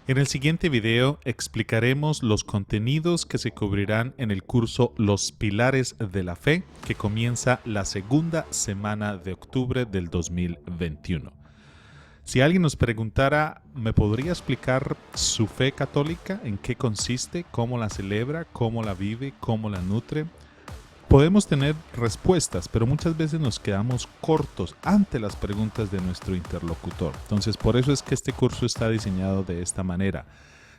En el siguiente video explicaremos los contenidos que se cubrirán en el curso Los Pilares de la Fe, que comienza la segunda semana de octubre del 2021. Si alguien nos preguntara, ¿me podría explicar su fe católica? ¿En qué consiste? ¿Cómo la celebra? ¿Cómo la vive? ¿Cómo la nutre? Podemos tener respuestas, pero muchas veces nos quedamos cortos ante las preguntas de nuestro interlocutor. Entonces, por eso es que este curso está diseñado de esta manera,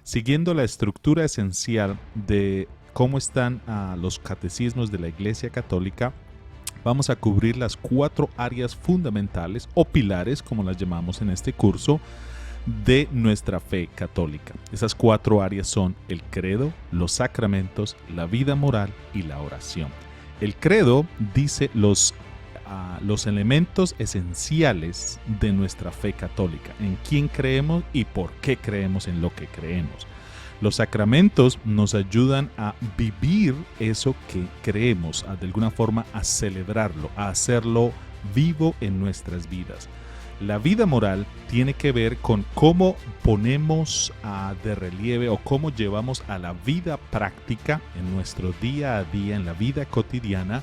siguiendo la estructura esencial de cómo están los catecismos de la Iglesia Católica. Vamos a cubrir las 4 áreas fundamentales o pilares, como las llamamos en este curso, de nuestra fe católica. Esas 4 áreas son el credo, los sacramentos, la vida moral y la oración. El credo dice los elementos esenciales de nuestra fe católica, en quién creemos y por qué creemos en lo que creemos. Los sacramentos nos ayudan a vivir eso que creemos, de alguna forma a celebrarlo, a hacerlo vivo en nuestras vidas. La vida moral tiene que ver con cómo ponemos de relieve o cómo llevamos a la vida práctica en nuestro día a día, en la vida cotidiana,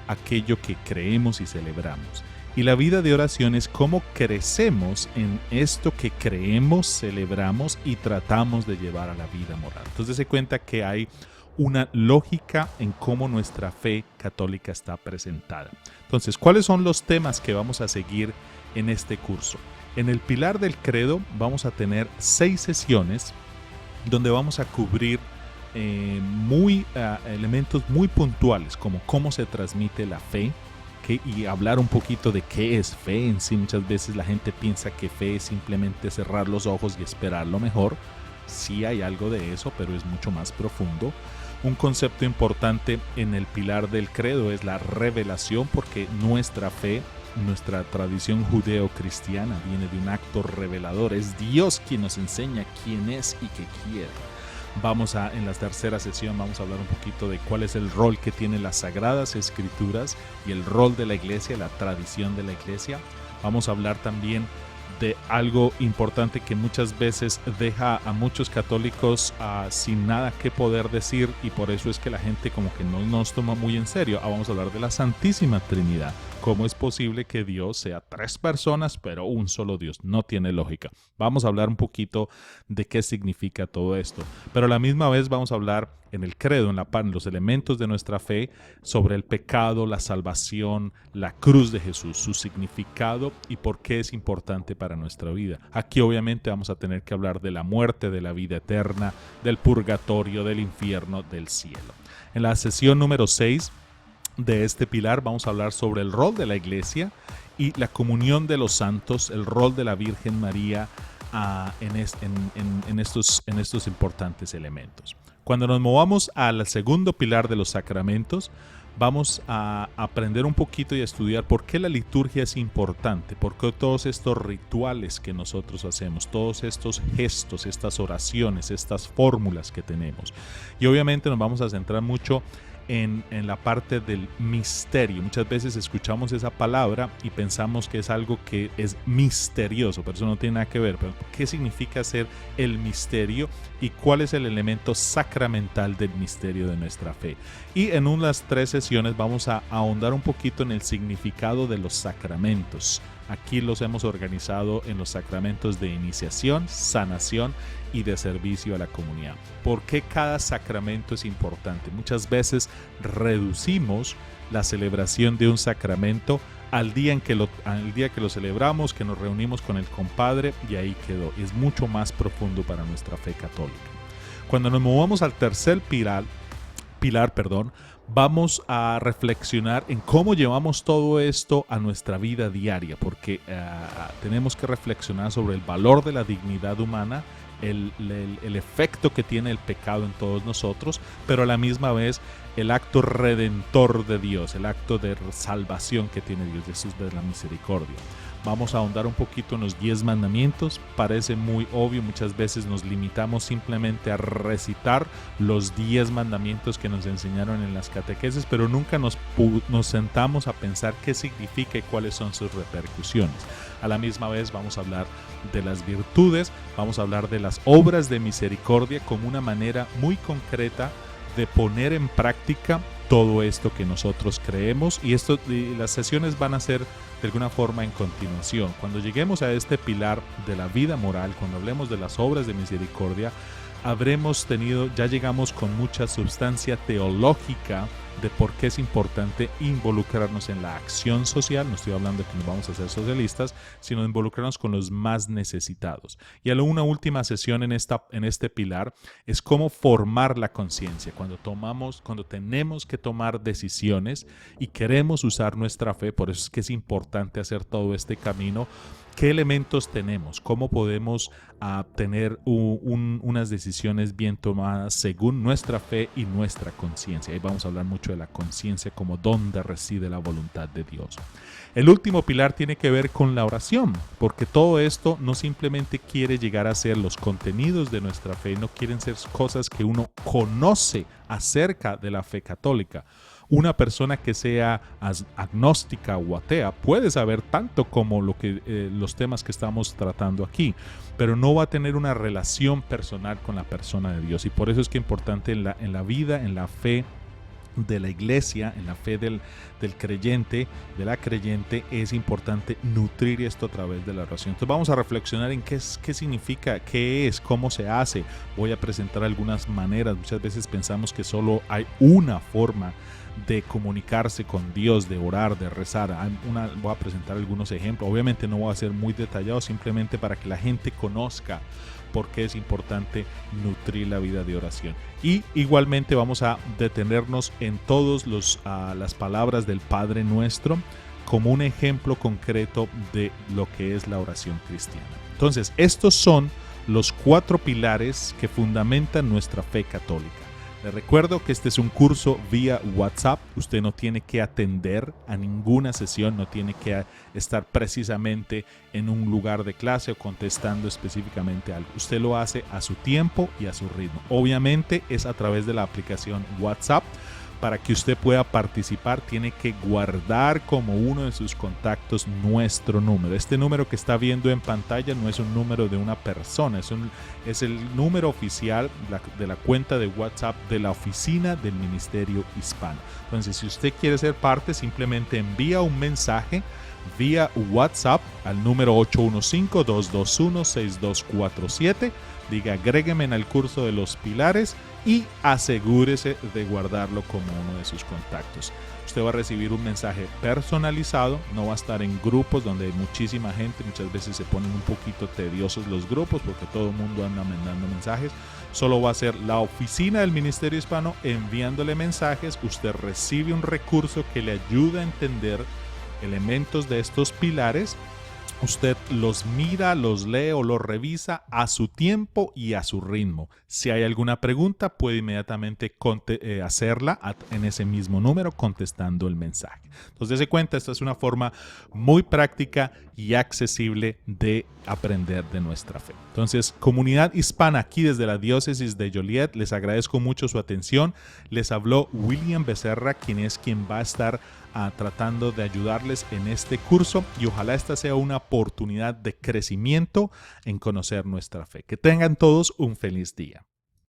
aquello que creemos y celebramos. Y la vida de oración es cómo crecemos en esto que creemos, celebramos y tratamos de llevar a la vida moral. Entonces se cuenta que hay una lógica en cómo nuestra fe católica está presentada. Entonces, ¿cuáles son los temas que vamos a seguir en este curso? En el pilar del credo vamos a tener 6 sesiones donde vamos a cubrir elementos muy puntuales, como cómo se transmite la fe, y hablar un poquito de qué es fe en sí. Muchas veces la gente piensa que fe es simplemente cerrar los ojos y esperar lo mejor. Sí hay algo de eso, pero es mucho más profundo. Un concepto importante en el pilar del credo es la revelación, porque nuestra fe, nuestra tradición judeo-cristiana viene de un acto revelador. Es Dios quien nos enseña quién es y qué quiere. En la tercera sesión vamos a hablar un poquito de cuál es el rol que tienen las Sagradas Escrituras y el rol de la Iglesia, la tradición de la Iglesia. Vamos a hablar también de algo importante que muchas veces deja a muchos católicos sin nada que poder decir, y por eso es que la gente como que no nos toma muy en serio. Vamos a hablar de la Santísima Trinidad. ¿Cómo es posible que Dios sea 3 personas pero un solo Dios? No tiene lógica. Vamos a hablar un poquito de qué significa todo esto, pero a la misma vez vamos a hablar en el credo, en los elementos de nuestra fe, sobre el pecado, la salvación, la cruz de Jesús, su significado y por qué es importante para nuestra vida. Aquí obviamente vamos a tener que hablar de la muerte, de la vida eterna, del purgatorio, del infierno, del cielo. En la sesión número 6 de este pilar vamos a hablar sobre el rol de la Iglesia y la comunión de los santos, el rol de la Virgen María en estos importantes elementos. Cuando nos movamos al segundo pilar de los sacramentos, vamos a aprender un poquito y a estudiar por qué la liturgia es importante, por qué todos estos rituales que nosotros hacemos, todos estos gestos, estas oraciones, estas fórmulas que tenemos. Y obviamente nos vamos a centrar mucho en la parte del misterio. Muchas veces escuchamos esa palabra y pensamos que es algo que es misterioso, pero eso no tiene nada que ver. Pero ¿qué significa ser el misterio y cuál es el elemento sacramental del misterio de nuestra fe? Y en unas 3 sesiones vamos a ahondar un poquito en el significado de los sacramentos. Aquí los hemos organizado en los sacramentos de iniciación, sanación y de servicio a la comunidad. ¿Por qué cada sacramento es importante? Muchas veces reducimos la celebración de un sacramento al día que lo celebramos, que nos reunimos con el compadre y ahí quedó. Es mucho más profundo para nuestra fe católica. Cuando nos movamos al tercer pilar, vamos a reflexionar en cómo llevamos todo esto a nuestra vida diaria, porque tenemos que reflexionar sobre el valor de la dignidad humana, el efecto que tiene el pecado en todos nosotros, pero a la misma vez el acto redentor de Dios, el acto de salvación que tiene Dios, Jesús de la misericordia. Vamos a ahondar un poquito en los 10 mandamientos. Parece muy obvio, muchas veces nos limitamos simplemente a recitar los 10 mandamientos que nos enseñaron en las catequesis, pero nunca nos sentamos a pensar qué significa y cuáles son sus repercusiones. A la misma vez vamos a hablar de las virtudes, vamos a hablar de las obras de misericordia como una manera muy concreta de poner en práctica todo esto que nosotros creemos, y las sesiones van a ser de alguna forma en continuación. Cuando lleguemos a este pilar de la vida moral, cuando hablemos de las obras de misericordia, ya llegamos con mucha sustancia teológica de por qué es importante involucrarnos en la acción social. No estoy hablando de que nos vamos a hacer socialistas, sino de involucrarnos con los más necesitados. Y una última sesión en este pilar es cómo formar la conciencia. Cuando tenemos que tomar decisiones y queremos usar nuestra fe, por eso es que es importante hacer todo este camino. ¿Qué elementos tenemos? ¿Cómo podemos tener unas decisiones bien tomadas según nuestra fe y nuestra conciencia? Ahí vamos a hablar mucho de la conciencia como donde reside la voluntad de Dios. El último pilar tiene que ver con la oración, porque todo esto no simplemente quiere llegar a ser los contenidos de nuestra fe, no quieren ser cosas que uno conoce acerca de la fe católica. Una persona que sea agnóstica o atea puede saber tanto como los temas que estamos tratando aquí, pero no va a tener una relación personal con la persona de Dios. Y por eso es que es importante en la vida, en la fe de la iglesia, en la fe del creyente, de la creyente, es importante nutrir esto a través de la oración. Entonces vamos a reflexionar en qué significa, qué es, cómo se hace. Voy a presentar algunas maneras. Muchas veces pensamos que solo hay una forma de comunicarse con Dios, de orar, de rezar. Voy a presentar algunos ejemplos. Obviamente no voy a ser muy detallado, simplemente para que la gente conozca por qué es importante nutrir la vida de oración. Y igualmente vamos a detenernos en todas las palabras del Padre Nuestro como un ejemplo concreto de lo que es la oración cristiana. Entonces, estos son los 4 pilares que fundamentan nuestra fe católica. Les recuerdo que este es un curso vía WhatsApp. Usted no tiene que atender a ninguna sesión, no tiene que estar precisamente en un lugar de clase o contestando específicamente algo. Usted lo hace a su tiempo y a su ritmo. Obviamente es a través de la aplicación WhatsApp. Para que usted pueda participar, tiene que guardar como uno de sus contactos nuestro número. Este número que está viendo en pantalla no es un número de una persona, es el número oficial de la cuenta de WhatsApp de la oficina del Ministerio Hispano. Entonces, si usted quiere ser parte, simplemente envía un mensaje vía WhatsApp al número 815-221-6247. Diga, agrégueme en el curso de los pilares y asegúrese de guardarlo como uno de sus contactos. Usted va a recibir un mensaje personalizado, no va a estar en grupos donde hay muchísima gente. Muchas veces se ponen un poquito tediosos los grupos porque todo el mundo anda mandando mensajes. Solo va a ser la oficina del Ministerio Hispano enviándole mensajes. Usted recibe un recurso que le ayuda a entender elementos de estos pilares. Usted los mira, los lee o los revisa a su tiempo y a su ritmo. Si hay alguna pregunta, puede inmediatamente hacerla en ese mismo número contestando el mensaje. Entonces, dése cuenta, esta es una forma muy práctica y accesible de aprender de nuestra fe. Entonces, comunidad hispana aquí desde la diócesis de Joliet, les agradezco mucho su atención. Les habló William Becerra, quien va a estar tratando de ayudarles en este curso, y ojalá esta sea una oportunidad de crecimiento en conocer nuestra fe. Que tengan todos un feliz día.